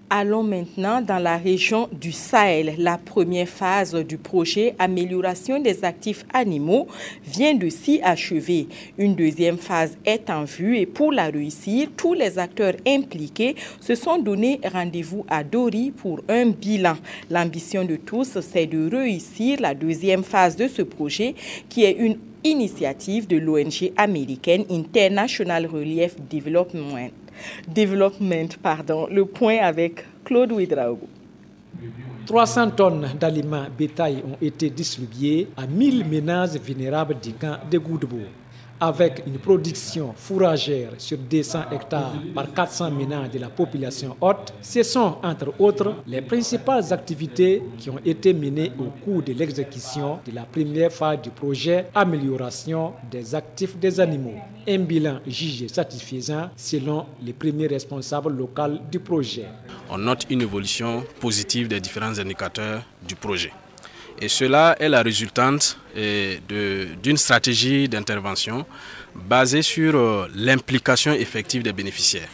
Allons maintenant dans la région du Sahel. La première phase du projet Amélioration des actifs animaux vient de s'y achever. Une deuxième phase est en vue et pour la réussir, tous les acteurs impliqués se sont donné rendez-vous à Dori pour un bilan. L'ambition de tous, c'est de réussir la deuxième phase de ce projet qui est une initiative de l'ONG américaine International Relief Development. Le point avec Claude Ouedraogo. 300 tonnes d'aliments bétail ont été distribuées à 1000 ménages vulnérables du camp de Goudebo. Avec une production fourragère sur 200 hectares par 400 ménages de la population haute, ce sont entre autres les principales activités qui ont été menées au cours de l'exécution de la première phase du projet Amélioration des actifs des animaux. Un bilan jugé satisfaisant selon les premiers responsables locaux du projet. On note une évolution positive des différents indicateurs du projet. Et cela est la résultante d'une stratégie d'intervention basée sur l'implication effective des bénéficiaires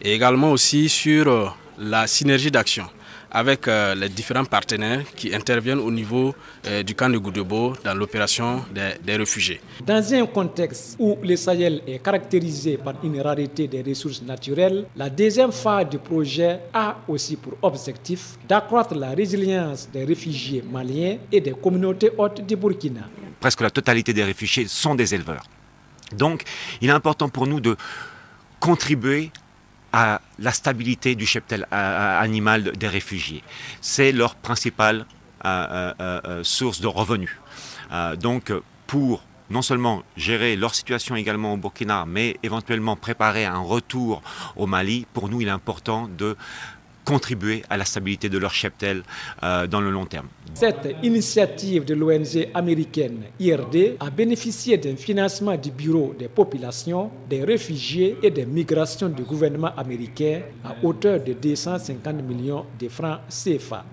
et également aussi sur la synergie d'action avec les différents partenaires qui interviennent au niveau du camp de Goudebo dans l'opération des réfugiés. Dans un contexte où le Sahel est caractérisé par une rareté des ressources naturelles, la deuxième phase du projet a aussi pour objectif d'accroître la résilience des réfugiés maliens et des communautés hautes du Burkina. Presque la totalité des réfugiés sont des éleveurs. Donc, il est important pour nous de contribuer à la stabilité du cheptel animal des réfugiés. C'est leur principale source de revenus. Donc, pour non seulement gérer leur situation également au Burkina, mais éventuellement préparer un retour au Mali, pour nous, il est important de contribuer à la stabilité de leur cheptel dans le long terme. Cette initiative de l'ONG américaine IRD a bénéficié d'un financement du Bureau des populations, des réfugiés et des migrations du gouvernement américain à hauteur de 250 millions de francs CFA.